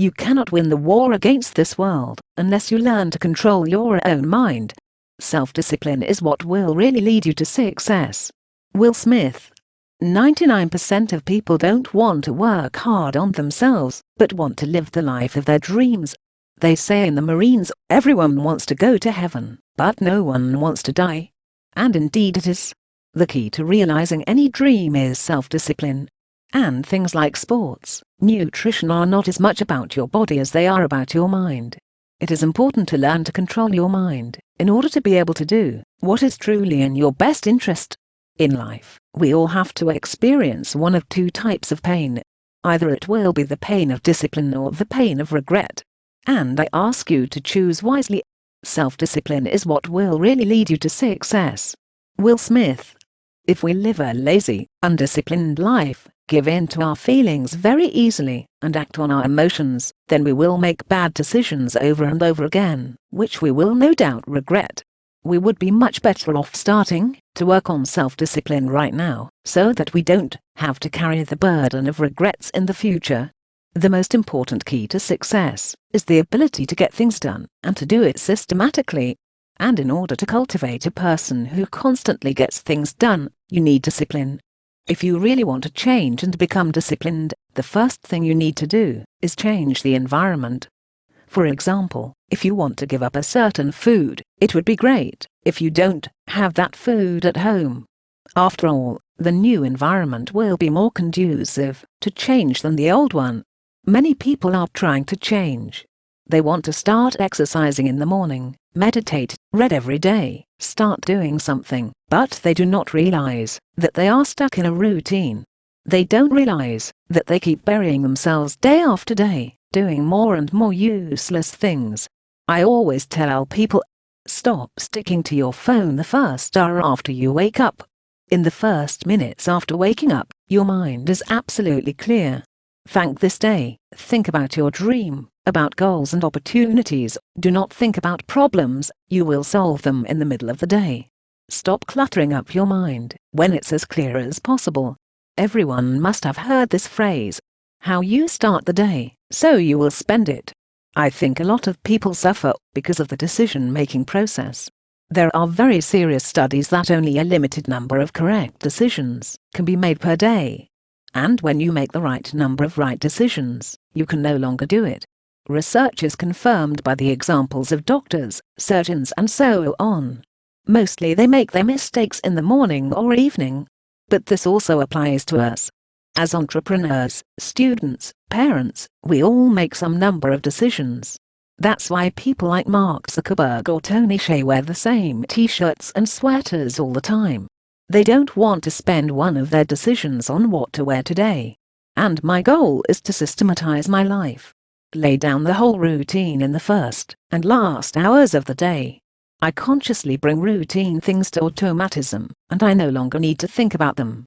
You cannot win the war against this world unless you learn to control your own mind. Self-discipline is what will really lead you to success. Will Smith. 99% of people don't want to work hard on themselves, but want to live the life of their dreams. They say in the Marines, everyone wants to go to heaven, but no one wants to die. And indeed it is. The key to realizing any dream is self-discipline. And things like sports, nutrition are not as much about your body as they are about your mind. It is important to learn to control your mind, in order to be able to do what is truly in your best interest. In life, we all have to experience one of two types of pain. Either it will be the pain of discipline or the pain of regret. And I ask you to choose wisely. Self-discipline is what will really lead you to success. Will Smith. If we live a lazy, undisciplined life, give in to our feelings very easily, and act on our emotions, then we will make bad decisions over and over again, which we will no doubt regret. We would be much better off starting to work on self-discipline right now, so that we don't have to carry the burden of regrets in the future. The most important key to success is the ability to get things done and to do it systematically. And in order to cultivate a person who constantly gets things done, you need discipline. If you really want to change and become disciplined, the first thing you need to do is change the environment. For example, if you want to give up a certain food, it would be great if you don't have that food at home. After all, the new environment will be more conducive to change than the old one. Many people are trying to change. They want to start exercising in the morning, meditate, read every day, start doing something, but they do not realize that they are stuck in a routine. They don't realize that they keep burying themselves day after day, doing more and more useless things. I always tell people, stop sticking to your phone the first hour after you wake up. In the first minutes after waking up, your mind is absolutely clear. Thank this day, think about your dream, about goals and opportunities. Do not think about problems, you will solve them in the middle of the day. Stop cluttering up your mind when it's as clear as possible. Everyone must have heard this phrase. How you start the day, so you will spend it. I think a lot of people suffer because of the decision-making process. There are very serious studies that only a limited number of correct decisions can be made per day. And when you make the right number of right decisions, you can no longer do it. Research is confirmed by the examples of doctors, surgeons and so on. Mostly they make their mistakes in the morning or evening. But this also applies to us. As entrepreneurs, students, parents, we all make some number of decisions. That's why people like Mark Zuckerberg or Tony Hsieh wear the same t-shirts and sweaters all the time. They don't want to spend one of their decisions on what to wear today. And my goal is to systematize my life. Lay down the whole routine in the first and last hours of the day. I consciously bring routine things to automatism, and I no longer need to think about them.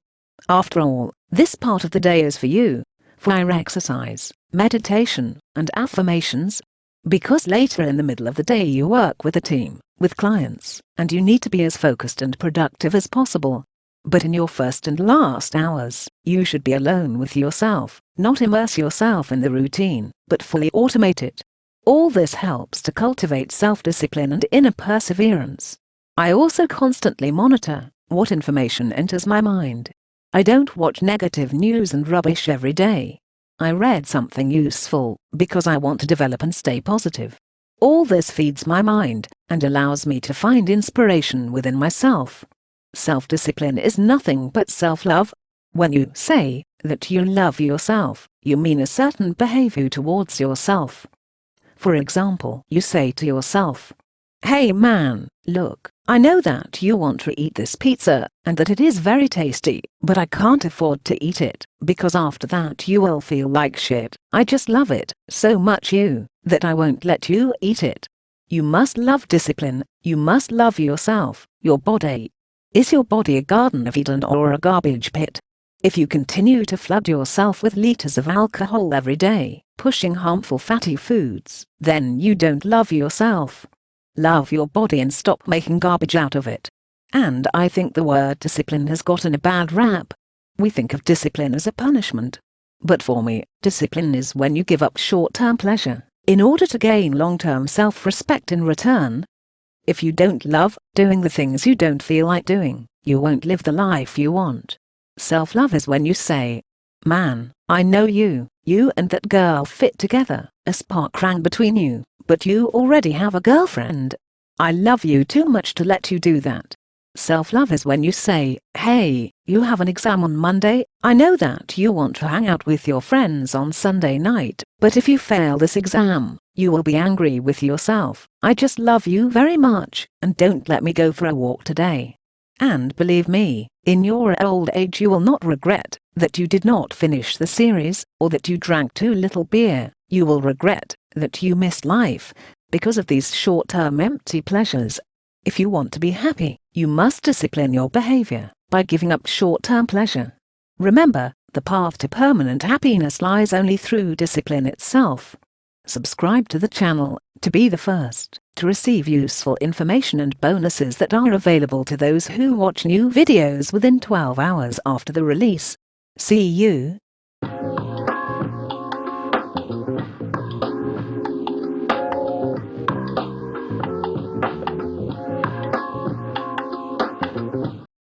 After all, this part of the day is for you, for exercise, meditation, and affirmations. Because later in the middle of the day you work with a team, with clients, and you need to be as focused and productive as possible. But in your first and last hours, you should be alone with yourself, not immerse yourself in the routine, but fully automate it. All this helps to cultivate self-discipline and inner perseverance. I also constantly monitor what information enters my mind. I don't watch negative news and rubbish every day. I read something useful because I want to develop and stay positive. All this feeds my mind and allows me to find inspiration within myself. Self-discipline is nothing but self-love. When you say that you love yourself, you mean a certain behavior towards yourself. For example, you say to yourself, "Hey man, look, I know that you want to eat this pizza and that it is very tasty, but I can't afford to eat it, because after that you will feel like shit. I just love it so much that I won't let you eat it." You must love discipline, you must love yourself, your body. Is your body a Garden of Eden or a garbage pit? If you continue to flood yourself with liters of alcohol every day, pushing harmful fatty foods, then you don't love yourself. Love your body and stop making garbage out of it. And I think the word discipline has gotten a bad rap. We think of discipline as a punishment. But for me, discipline is when you give up short-term pleasure in order to gain long-term self-respect in return. If you don't love doing the things you don't feel like doing, you won't live the life you want. Self-love is when you say, "Man, I know you and that girl fit together, a spark ran between you, but you already have a girlfriend. I love you too much to let you do that." Self-love is when you say, "Hey, you have an exam on Monday, I know that you want to hang out with your friends on Sunday night, but if you fail this exam, you will be angry with yourself. I just love you very much, and don't let me go for a walk today." And believe me, in your old age you will not regret that you did not finish the series, or that you drank too little beer. You will regret that you missed life because of these short-term empty pleasures. If you want to be happy, you must discipline your behavior by giving up short-term pleasure. Remember, the path to permanent happiness lies only through discipline itself. Subscribe to the channel to be the first to receive useful information and bonuses that are available to those who watch new videos within 12 hours after the release. See you